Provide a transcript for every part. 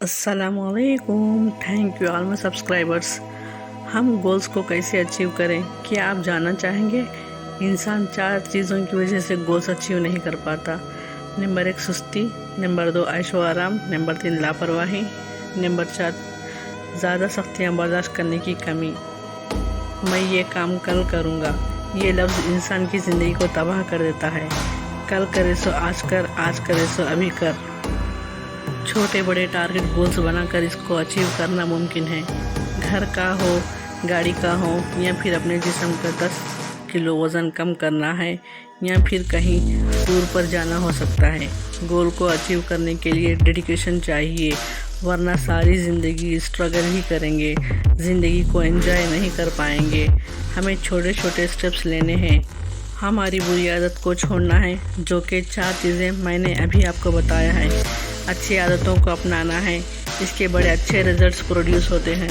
अस्सलामुअलैकुम। Thank you all my subscribers. हम goals को कैसे अचीव करें, क्या आप जानना चाहेंगे? इंसान 4 चीज़ों की वजह से गोल्स अचीव नहीं कर पाता। नंबर 1 सुस्ती, नंबर 2 ऐशो आराम, नंबर 3 लापरवाही, नंबर 4 ज़्यादा सख्तियाँ बर्दाश्त करने की कमी। मैं ये काम कल करूँगा, ये लफ्ज़ इंसान की ज़िंदगी को तबाह कर देता है। कल करे सो आज कर, आज करे सो अभी कर। छोटे बड़े टारगेट गोल्स बनाकर इसको अचीव करना मुमकिन है। घर का हो, गाड़ी का हो, या फिर अपने जिस्म का 10 किलो वज़न कम करना है, या फिर कहीं टूर पर जाना हो सकता है। गोल को अचीव करने के लिए डेडिकेशन चाहिए, वरना सारी ज़िंदगी स्ट्रगल ही करेंगे, ज़िंदगी को एंजॉय नहीं कर पाएंगे। हमें छोटे छोटे स्टेप्स लेने हैं। हमारी बुरी आदत को छोड़ना है, जो कि 4 चीज़ें मैंने अभी आपको बताया है। अच्छी आदतों को अपनाना है, इसके बड़े अच्छे रिजल्ट्स प्रोड्यूस होते हैं।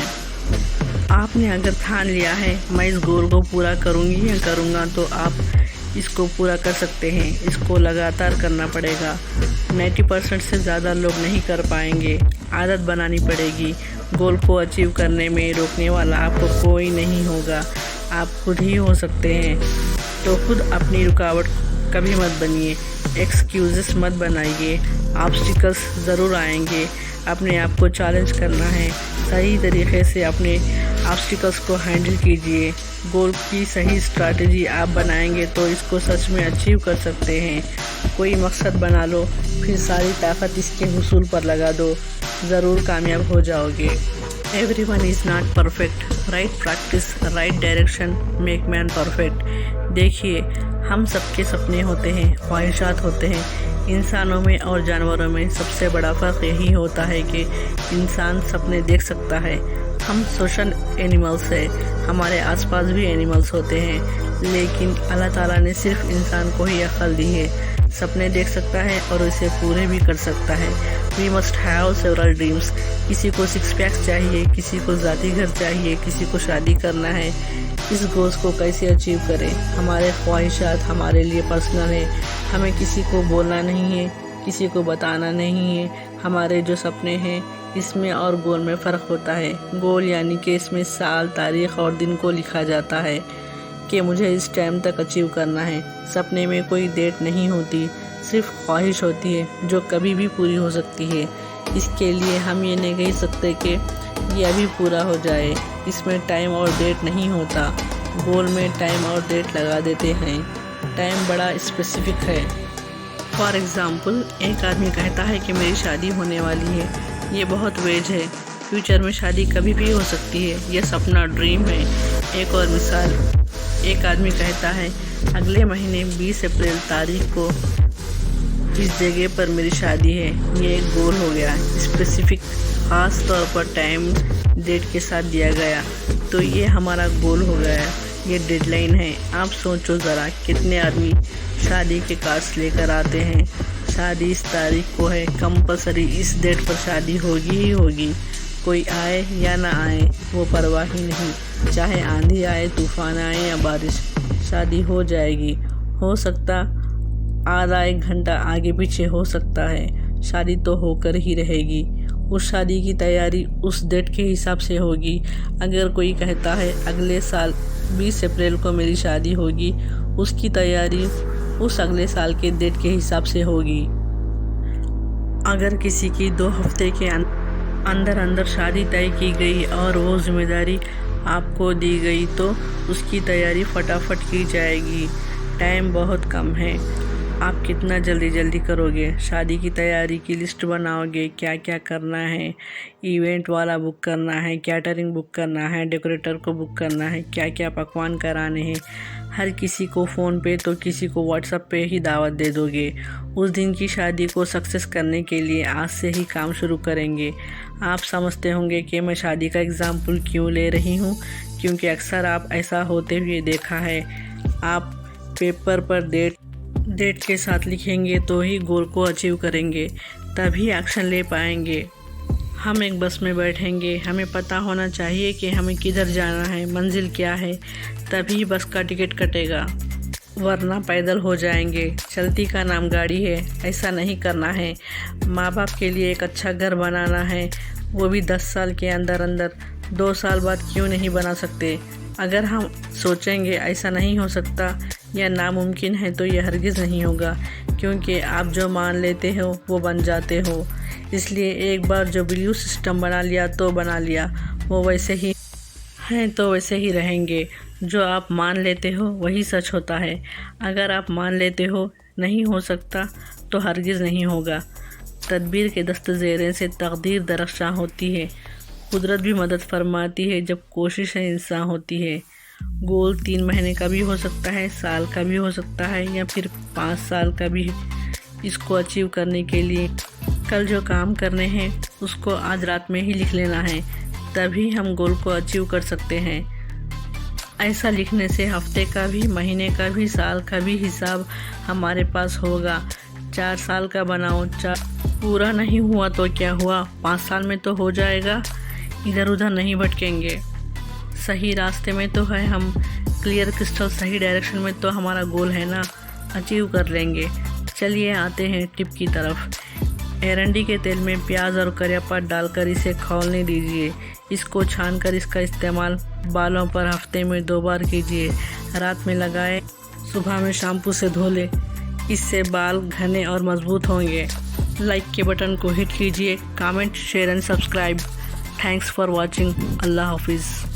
आपने अगर ठान लिया है मैं इस गोल को पूरा करूँगी या करूँगा, तो आप इसको पूरा कर सकते हैं। इसको लगातार करना पड़ेगा। 90% से ज़्यादा लोग नहीं कर पाएंगे। आदत बनानी पड़ेगी। गोल को अचीव करने में रोकने वाला आपको कोई नहीं होगा, आप खुद ही हो सकते हैं। तो खुद अपनी रुकावट कभी मत बनिए, एक्सक्यूज़ेस मत बनाइए। ऑब्स्टिकल्स ज़रूर आएंगे, अपने आप को चैलेंज करना है। सही तरीके से अपने ऑब्स्टिकल्स को हैंडल कीजिए। गोल की सही स्ट्रैटेजी आप बनाएंगे तो इसको सच में अचीव कर सकते हैं। कोई मकसद बना लो, फिर सारी ताकत इसके हुसूल पर लगा दो, ज़रूर कामयाब हो जाओगे। Everyone is not perfect. Right practice, right direction make man perfect. देखिए, हम सबके सपने होते हैं, ख्वाहिशात होते हैं। इंसानों में और जानवरों में सबसे बड़ा फ़र्क यही होता है कि इंसान सपने देख सकता है। हम सोशल एनिमल्स हैं, हमारे आसपास भी एनिमल्स होते हैं, लेकिन अल्लाह ताला ने सिर्फ इंसान को ही अक्ल दी है। सपने देख सकता है और उसे पूरे भी कर सकता है। We must have several dreams. किसी को 6 पैक्स चाहिए, किसी को ज़ाती घर चाहिए, किसी को शादी करना है। इस गोल्स को कैसे अचीव करें? हमारे ख्वाहिशात हमारे लिए पर्सनल है, हमें किसी को बोलना नहीं है, किसी को बताना नहीं है। हमारे जो सपने हैं, इसमें और गोल में फ़र्क होता है। गोल यानी कि इसमें साल, तारीख़ और दिन को लिखा जाता है कि मुझे इस टाइम तक अचीव करना है। सपने में कोई डेट नहीं होती, सिर्फ ख्वाहिश होती है जो कभी भी पूरी हो सकती है। इसके लिए हम ये नहीं कह सकते कि ये अभी पूरा हो जाए। इसमें टाइम और डेट नहीं होता। गोल में टाइम और डेट लगा देते हैं। टाइम बड़ा स्पेसिफिक है। फॉर एग्ज़ाम्पल, एक आदमी कहता है कि मेरी शादी होने वाली है। ये बहुत वेज है, फ्यूचर में शादी कभी भी हो सकती है। यह सपना, ड्रीम है। एक और मिसाल, एक आदमी कहता है अगले महीने 20 अप्रैल तारीख को इस जगह पर मेरी शादी है। ये एक गोल हो गया, स्पेसिफिक, ख़ास तौर पर टाइम डेट के साथ दिया गया, तो ये हमारा गोल हो गया। ये डेडलाइन है। आप सोचो ज़रा, कितने आदमी शादी के कार्ड्स लेकर आते हैं। शादी इस तारीख को है, कंपलसरी इस डेट पर शादी होगी ही होगी। कोई आए या ना आए वो परवाह ही नहीं। चाहे आंधी आए, तूफान आए या बारिश, शादी हो जाएगी। हो सकता आधा 1 घंटा आगे पीछे हो सकता है, शादी तो होकर ही रहेगी। उस शादी की तैयारी उस डेट के हिसाब से होगी। अगर कोई कहता है अगले साल 20 अप्रैल को मेरी शादी होगी, उसकी तैयारी उस अगले साल के डेट के हिसाब से होगी। अगर किसी की 2 हफ्ते के अंदर अंदर शादी तय की गई और वो जिम्मेदारी आपको दी गई, तो उसकी तैयारी फटाफट की जाएगी। टाइम बहुत कम है, आप कितना जल्दी करोगे? शादी की तैयारी की लिस्ट बनाओगे, क्या क्या करना है। इवेंट वाला बुक करना है, कैटरिंग बुक करना है, डेकोरेटर को बुक करना है, क्या क्या पकवान कराने हैं। हर किसी को फ़ोन पे तो किसी को व्हाट्सएप पे ही दावत दे दोगे। उस दिन की शादी को सक्सेस करने के लिए आज से ही काम शुरू करेंगे। आप समझते होंगे कि मैं शादी का एग्ज़ाम्पल क्यों ले रही हूँ, क्योंकि अक्सर आप ऐसा होते हुए देखा है। आप पेपर पर डेट के साथ लिखेंगे तो ही गोल को अचीव करेंगे, तभी एक्शन ले पाएंगे। हम एक बस में बैठेंगे, हमें पता होना चाहिए कि हमें किधर जाना है, मंजिल क्या है, तभी बस का टिकट कटेगा। वरना पैदल हो जाएंगे। चलती का नाम गाड़ी है, ऐसा नहीं करना है। माँ बाप के लिए एक अच्छा घर बनाना है, वो भी 10 साल के अंदर अंदर। 2 साल बाद क्यों नहीं बना सकते? अगर हम सोचेंगे ऐसा नहीं हो सकता या नामुमकिन है तो ये हरगिज़ नहीं होगा, क्योंकि आप जो मान लेते हो वो बन जाते हो। इसलिए एक बार जो बिलीव सिस्टम बना लिया तो बना लिया, वो वैसे ही हैं तो वैसे ही रहेंगे। जो आप मान लेते हो वही सच होता है। अगर आप मान लेते हो नहीं हो सकता तो हरगिज़ नहीं होगा। तदबीर के दस्तज़ेरे से तकदीर दरख्शां होती है। कुदरत भी मदद फरमाती है जब कोशिश इंसान होती है। गोल 3 महीने का भी हो सकता है, साल का भी हो सकता है, या फिर 5 साल का भी। इसको अचीव करने के लिए कल जो काम करने हैं उसको आज रात में ही लिख लेना है, तभी हम गोल को अचीव कर सकते हैं। ऐसा लिखने से हफ्ते का भी, महीने का भी, साल का भी हिसाब हमारे पास होगा। 4 साल का बनाओ, पूरा नहीं हुआ तो क्या हुआ, 5 साल में तो हो जाएगा। इधर उधर नहीं भटकेंगे, सही रास्ते में तो है हम। क्लियर क्रिस्टल सही डायरेक्शन में तो हमारा गोल है ना, अचीव कर लेंगे। चलिए आते हैं टिप की तरफ। एरंडी के तेल में प्याज और करियापत्ता डालकर इसे खौलने दीजिए। इसको छानकर इसका इस्तेमाल बालों पर हफ्ते में 2 बार कीजिए। रात में लगाएं, सुबह में शैम्पू से धो लें। इससे बाल घने और मजबूत होंगे। लाइक के बटन को हिट कीजिए, comment, share and subscribe. Thanks for watching. अल्लाह हाफिज़।